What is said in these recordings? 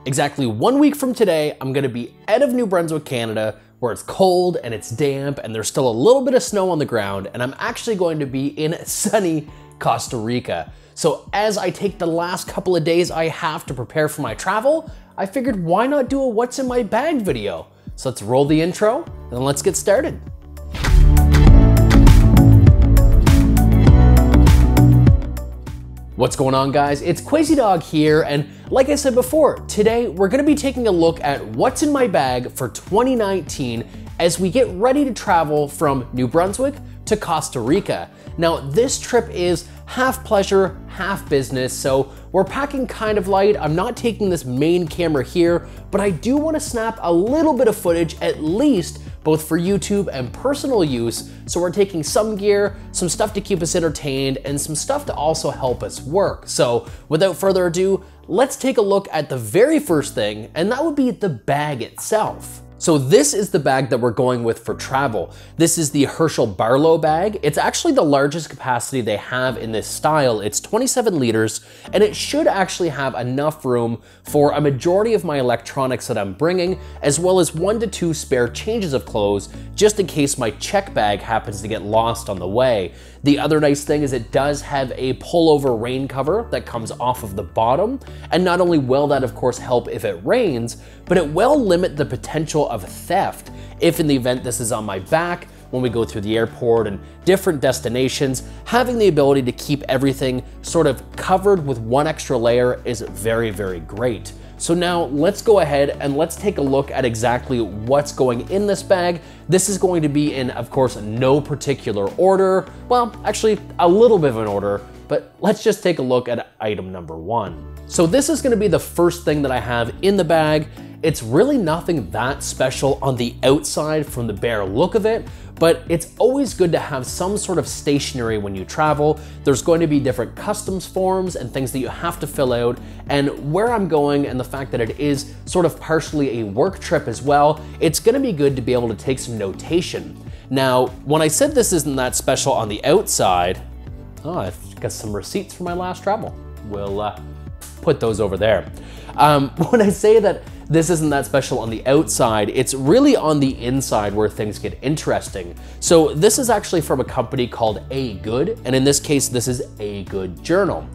Exactly 1 week from today, I'm gonna be out of New Brunswick, Canada, where it's cold and it's damp and there's still a little bit of snow on the ground, and I'm actually going to be in sunny Costa Rica. So as I take the last couple of days I have to prepare for my travel, I figured why not do a what's in my bag video? So let's roll the intro and let's get started. What's going on, guys? It's Quasi Dog here, and like I said before, today we're gonna be taking a look at what's in my bag for 2019 as we get ready to travel from New Brunswick to Costa Rica. Now, this trip is half pleasure, half business, so we're packing kind of light. I'm not taking this main camera here, but I do want to snap a little bit of footage, at least both for YouTube and personal use. So we're taking some gear, some stuff to keep us entertained, and some stuff to also help us work. So without further ado, let's take a look at the very first thing, and that would be the bag itself. So this is the bag that we're going with for travel. This is the Herschel Barlow bag. It's actually the largest capacity they have in this style. It's 27 liters, and it should actually have enough room for a majority of my electronics that I'm bringing, as well as 1 to 2 spare changes of clothes, just in case my check bag happens to get lost on the way. The other nice thing is it does have a pullover rain cover that comes off of the bottom, and not only will that of course help if it rains, but it will limit the potential of theft if in the event this is on my back when we go through the airport and different destinations. Having the ability to keep everything sort of covered with one extra layer is very, very great. So now let's go ahead and let's take a look at exactly what's going in this bag. This is going to be in, of course, no particular order. Well, actually a little bit of an order, but let's just take a look at item number 1. So this is gonna be the first thing that I have in the bag. It's really nothing that special on the outside from the bare look of it, but it's always good to have some sort of stationery when you travel. There's going to be different customs forms and things that you have to fill out, and where I'm going and the fact that it is sort of partially a work trip as well, it's gonna be good to be able to take some notation. Now, when I said this isn't that special on the outside, I've got some receipts for my last travel. We'll put those over there. When I say that this isn't that special on the outside, it's really on the inside where things get interesting. So this is actually from a company called A Good, and in this case, this is A Good Journal.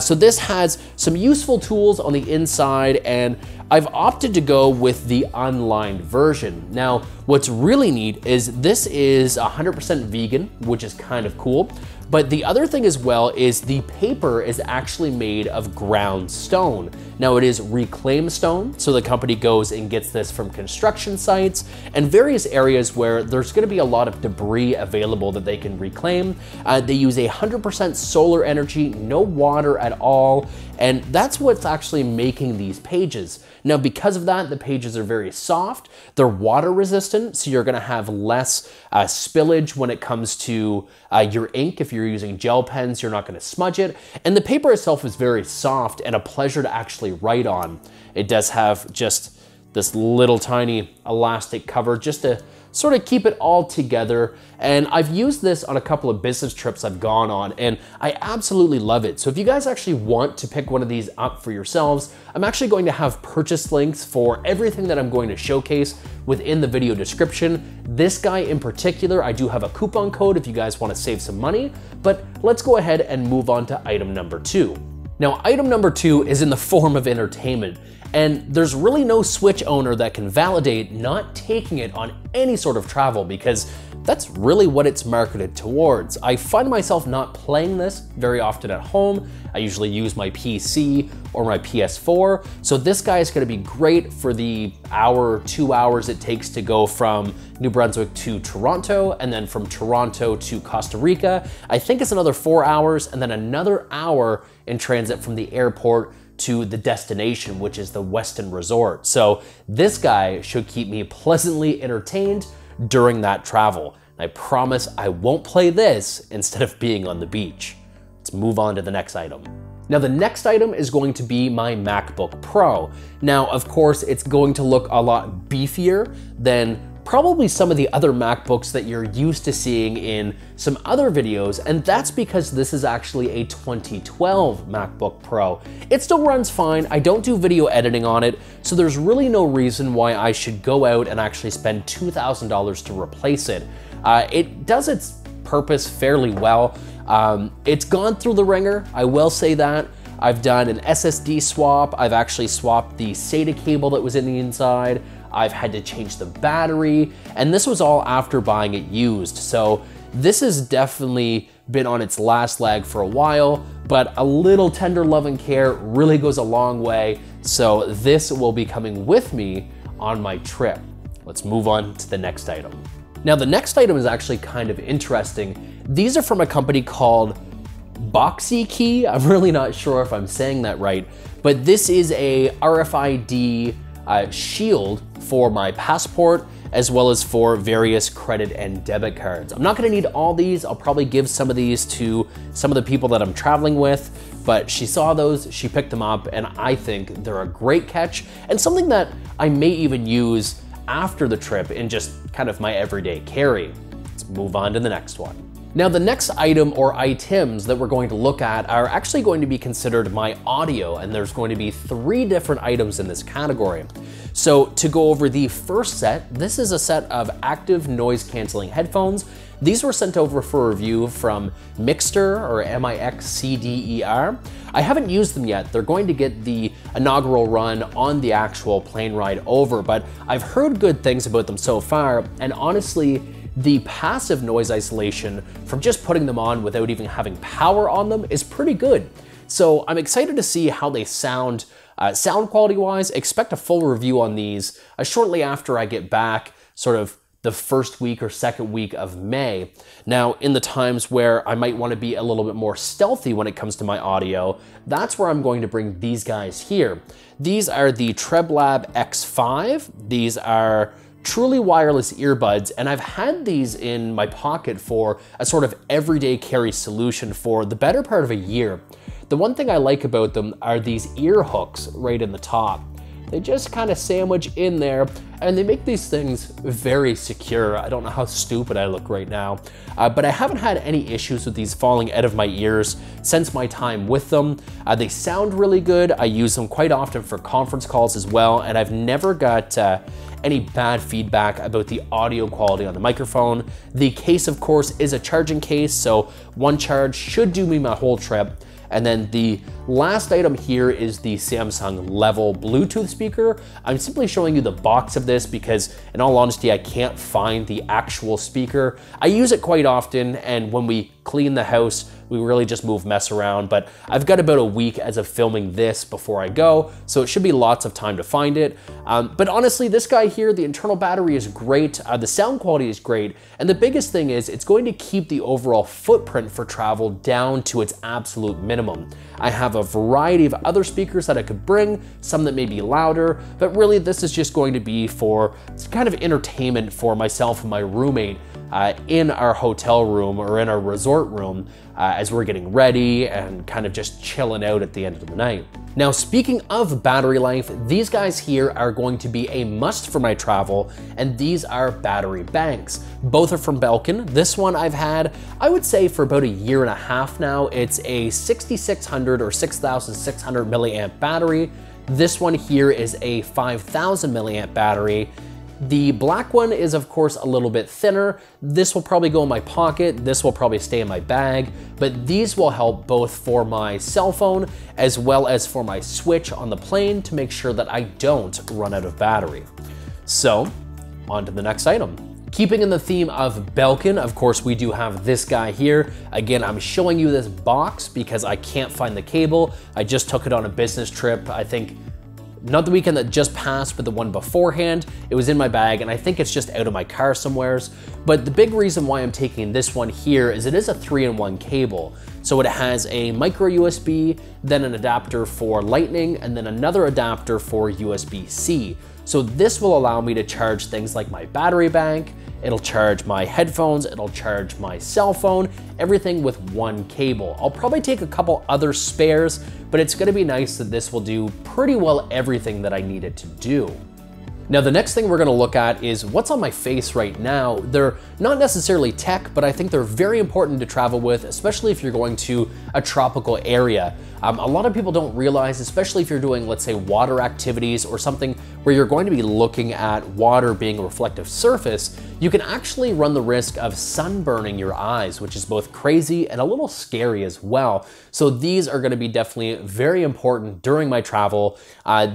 So this has some useful tools on the inside, and I've opted to go with the unlined version. Now, what's really neat is this is 100% vegan, which is kind of cool. But the other thing as well is the paper is actually made of ground stone. Now it is reclaimed stone, so the company goes and gets this from construction sites and various areas where there's gonna be a lot of debris available that they can reclaim. They use 100% solar energy, no water at all, and that's what's actually making these pages. Now, because of that, the pages are very soft, they're water resistant, so you're gonna have less spillage when it comes to your ink. If you're using gel pens, you're not gonna smudge it. And the paper itself is very soft and a pleasure to actually write on. It does have just this little tiny elastic cover just to sort of keep it all together. And I've used this on a couple of business trips I've gone on, and I absolutely love it. So if you guys actually want to pick one of these up for yourselves, I'm actually going to have purchase links for everything that I'm going to showcase within the video description. This guy in particular, I do have a coupon code if you guys want to save some money, but let's go ahead and move on to item number 2. Now, item number 2 is in the form of entertainment, and there's really no Switch owner that can validate not taking it on any sort of travel, because that's really what it's marketed towards. I find myself not playing this very often at home. I usually use my PC or my PS4, so this guy is gonna be great for the hour, 2 hours it takes to go from New Brunswick to Toronto, and then from Toronto to Costa Rica. I think it's another 4 hours, and then another hour in transit from the airport to the destination, which is the Westin Resort. So this guy should keep me pleasantly entertained during that travel. I promise I won't play this instead of being on the beach. Let's move on to the next item. Now the next item is going to be my MacBook Pro. Now, of course, it's going to look a lot beefier than probably some of the other MacBooks that you're used to seeing in some other videos, and that's because this is actually a 2012 MacBook Pro. It still runs fine. I don't do video editing on it, so there's really no reason why I should go out and actually spend $2,000 to replace it. It does its purpose fairly well. It's gone through the ringer, I will say that. I've done an SSD swap. I've actually swapped the SATA cable that was in the inside. I've had to change the battery, and this was all after buying it used. So this has definitely been on its last leg for a while, but a little tender love and care really goes a long way. So this will be coming with me on my trip. Let's move on to the next item. Now, the next item is actually kind of interesting. These are from a company called Boxy Key. I'm really not sure if I'm saying that right, but this is a RFID shield for my passport, as well as for various credit and debit cards. I'm not gonna need all these. I'll probably give some of these to some of the people that I'm traveling with, but she saw those, she picked them up, and I think they're a great catch and something that I may even use after the trip in just kind of my everyday carry. Let's move on to the next one. Now, the next item or items that we're going to look at are actually going to be considered my audio, and there's going to be 3 different items in this category. So to go over the first set, this is a set of active noise canceling headphones. These were sent over for review from Mixter, or Mixcder. I haven't used them yet. They're going to get the inaugural run on the actual plane ride over, but I've heard good things about them so far, and honestly, the passive noise isolation from just putting them on without even having power on them is pretty good. So I'm excited to see how they sound sound quality wise. Expect a full review on these shortly after I get back, sort of the first week or second week of May. Now, in the times where I might want to be a little bit more stealthy when it comes to my audio, that's where I'm going to bring these guys here. These are the TrebLab X5. These are truly wireless earbuds, and I've had these in my pocket for a sort of everyday carry solution for the better part of a year. The one thing I like about them are these ear hooks right in the top. They just kind of sandwich in there, and they make these things very secure. I don't know how stupid I look right now, but I haven't had any issues with these falling out of my ears since my time with them. They sound really good. I use them quite often for conference calls as well, and I've never got any bad feedback about the audio quality on the microphone. The case, of course, is a charging case, so one charge should do me my whole trip. And then the last item here is the Samsung Level Bluetooth speaker. I'm simply showing you the box of this because, in all honesty, I can't find the actual speaker. I use it quite often, and when we clean the house, we really just move mess around, but I've got about a week as of filming this before I go, so it should be lots of time to find it. But honestly, this guy here, the internal battery is great, the sound quality is great, and the biggest thing is it's going to keep the overall footprint for travel down to its absolute minimum. I have a variety of other speakers that I could bring, some that may be louder, but really this is just going to be for kind of entertainment for myself and my roommate in our hotel room or in our resort room as we're getting ready and kind of just chilling out at the end of the night. Now, speaking of battery life, these guys here are going to be a must for my travel, and these are battery banks. Both are from Belkin. This one I've had, I would say, for about a year and a half now. It's a 6600 or 6600 milliamp battery. This one here is a 5000 milliamp battery. The black one is, of course, a little bit thinner. This will probably go in my pocket. This will probably stay in my bag, but these will help both for my cell phone as well as for my Switch on the plane to make sure that I don't run out of battery. So, on to the next item. Keeping in the theme of Belkin, of course, we do have this guy here. Again, I'm showing you this box because I can't find the cable. I just took it on a business trip, I think, not the weekend that just passed, but the one beforehand. It was in my bag, and I think it's just out of my car somewheres. But the big reason why I'm taking this one here is it is a 3-in-1 cable. So it has a micro USB, then an adapter for Lightning, and then another adapter for USB-C. So this will allow me to charge things like my battery bank, it'll charge my headphones, it'll charge my cell phone, everything with one cable. I'll probably take a couple other spares, but it's gonna be nice that this will do pretty well everything that I need it to do. Now, the next thing we're gonna look at is what's on my face right now. They're not necessarily tech, but I think they're very important to travel with, especially if you're going to a tropical area. A lot of people don't realize, especially if you're doing, let's say, water activities or something where you're going to be looking at water being a reflective surface, you can actually run the risk of sunburning your eyes, which is both crazy and a little scary as well. So these are gonna be definitely very important during my travel.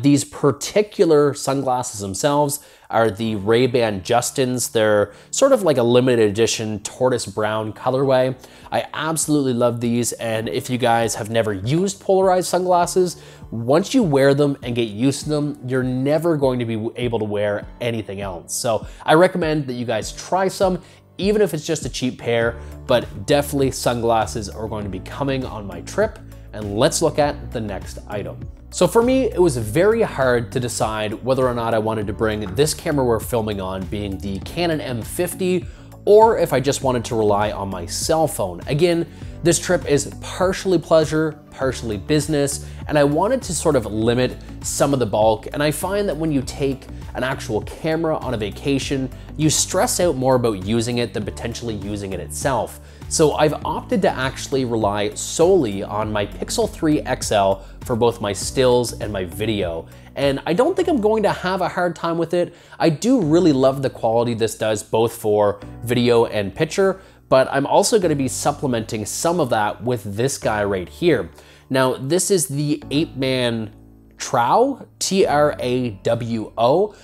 These particular sunglasses themselves are the Ray-Ban Justins. They're sort of like a limited edition tortoise brown colorway. I absolutely love these, and if you guys have never used polarized sunglasses, once you wear them and get used to them, you're never going to be able to wear anything else. So I recommend that you guys try some, even if it's just a cheap pair, but definitely sunglasses are going to be coming on my trip. And let's look at the next item. So for me, it was very hard to decide whether or not I wanted to bring this camera we're filming on, being the Canon M50, or if I just wanted to rely on my cell phone. Again, this trip is partially pleasure, partially business, and I wanted to sort of limit some of the bulk. And I find that when you take an actual camera on a vacation, you stress out more about using it than potentially using it itself. So I've opted to actually rely solely on my Pixel 3 XL for both my stills and my video. And I don't think I'm going to have a hard time with it. I do really love the quality this does both for video and picture, but I'm also gonna be supplementing some of that with this guy right here. Now, this is the 8-man Trawo, T-R-A-W-O.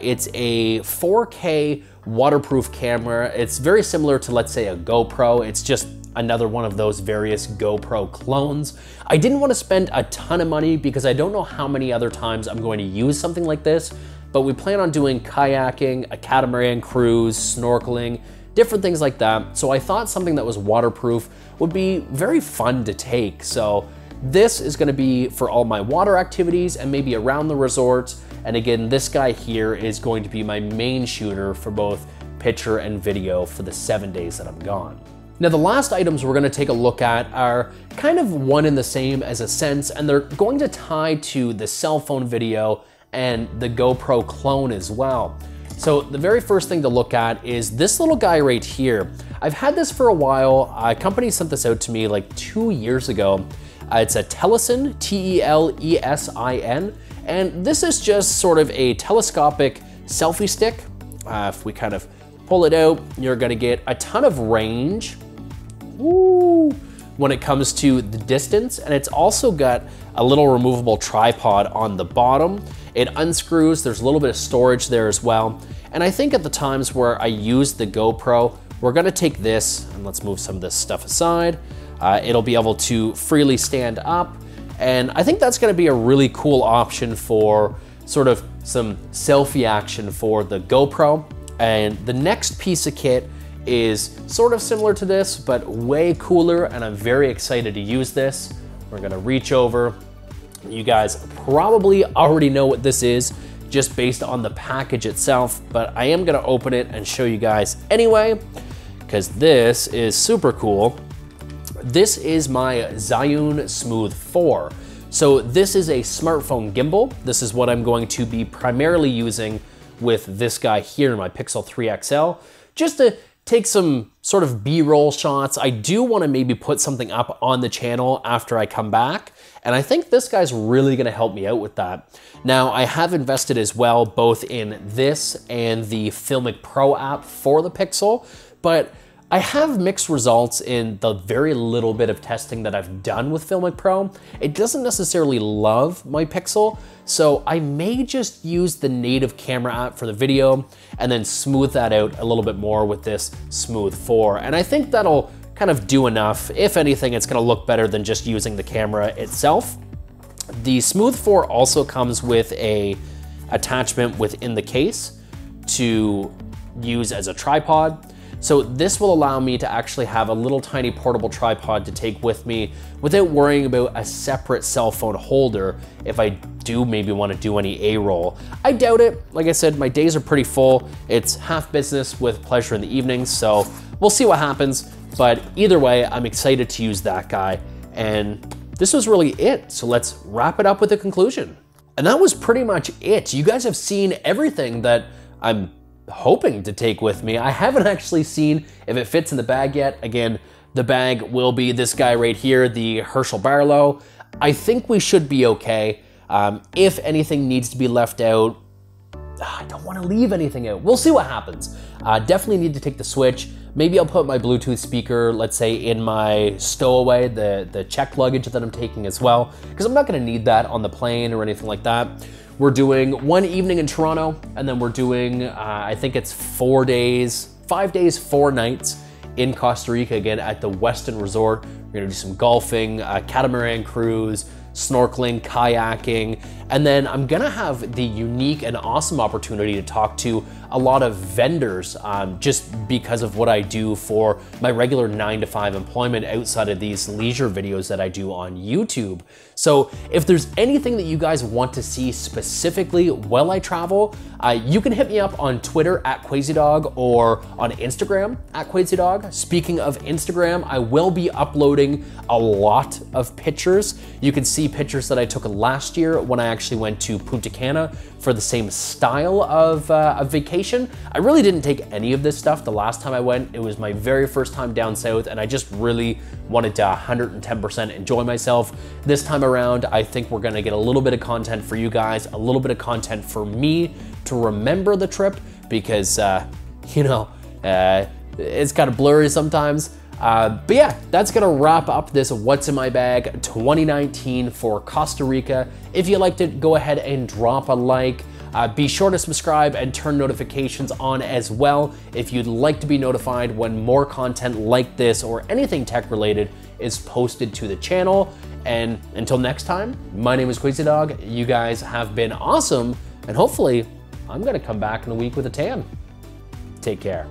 It's a 4K waterproof camera. It's very similar to, let's say, a GoPro. It's just another one of those various GoPro clones. I didn't want to spend a ton of money because I don't know how many other times I'm going to use something like this, but we plan on doing kayaking, a catamaran cruise, snorkeling, different things like that. So I thought something that was waterproof would be very fun to take. So this is gonna be for all my water activities and maybe around the resort. And again, this guy here is going to be my main shooter for both picture and video for the 7 days that I'm gone. Now, the last items we're gonna take a look at are kind of one and the same as a sense, and they're going to tie to the cell phone video and the GoPro clone as well. So the very first thing to look at is this little guy right here. I've had this for a while. A company sent this out to me like 2 years ago. It's a Telesin, T-E-L-E-S-I-N, and this is just sort of a telescopic selfie stick. If we kind of pull it out, you're gonna get a ton of range. Woo! When it comes to the distance, and it's also got a little removable tripod on the bottom. It unscrews, there's a little bit of storage there as well. And I think at the times where I use the GoPro, we're gonna take this, and let's move some of this stuff aside. It'll be able to freely stand up. And I think that's gonna be a really cool option for sort of some selfie action for the GoPro. And the next piece of kit is sort of similar to this, but way cooler, and I'm very excited to use this. We're gonna reach over. You guys probably already know what this is just based on the package itself, but I am gonna open it and show you guys anyway, because this is super cool. This is my Zhiyun Smooth 4. So this is a smartphone gimbal. This is what I'm going to be primarily using with this guy here, my Pixel 3 XL, just to take some sort of B-roll shots. I do want to maybe put something up on the channel after I come back, and I think this guy's really going to help me out with that. Now, I have invested as well both in this and the Filmic Pro app for the Pixel, but I have mixed results in the very little bit of testing that I've done with Filmic Pro. It doesn't necessarily love my Pixel, so I may just use the native camera app for the video and then smooth that out a little bit more with this Smooth 4. And I think that'll kind of do enough. If anything, it's gonna look better than just using the camera itself. The Smooth 4 also comes with a attachment within the case to use as a tripod. So this will allow me to actually have a little tiny portable tripod to take with me without worrying about a separate cell phone holder if I do maybe want to do any A-roll. I doubt it. Like I said, my days are pretty full. It's half business with pleasure in the evenings, so we'll see what happens. But either way, I'm excited to use that guy. And this was really it. So let's wrap it up with a conclusion. And that was pretty much it. You guys have seen everything that I'm hoping to take with me. I haven't actually seen if it fits in the bag yet. Again, the bag will be this guy right here, the Herschel Barlow. I think we should be okay. If anything needs to be left out, I don't want to leave anything out. We'll see what happens. Definitely need to take the Switch. Maybe I'll put my Bluetooth speaker, let's say, in my stowaway, the checked luggage that I'm taking as well, because I'm not going to need that on the plane or anything like that. We're doing one evening in Toronto, and then we're doing, I think it's 5 days, 4 nights in Costa Rica, again, at the Westin Resort. We're gonna do some golfing, catamaran cruise, snorkeling, kayaking, and then I'm gonna have the unique and awesome opportunity to talk to a lot of vendors just because of what I do for my regular 9-to-5 employment outside of these leisure videos that I do on YouTube. So if there's anything that you guys want to see specifically while I travel, you can hit me up on Twitter @QuasiDog or on Instagram @QuasiDog. Speaking of Instagram, I will be uploading a lot of pictures. You can see pictures that I took last year when I actually went to Punta Cana for the same style of vacation. I really didn't take any of this stuff the last time I went. It was my very first time down south, and I just really wanted to 110% enjoy myself. This time around, I think we're gonna get a little bit of content for you guys, a little bit of content for me to remember the trip, because, you know, it's kind of blurry sometimes. But yeah, that's gonna wrap up this What's in My Bag 2019 for Costa Rica. If you liked it, go ahead and drop a like. Be sure to subscribe and turn notifications on as well if you'd like to be notified when more content like this or anything tech related is posted to the channel. And until next time, my name is QuasiDog. You guys have been awesome, and hopefully I'm gonna come back in a week with a tan. Take care.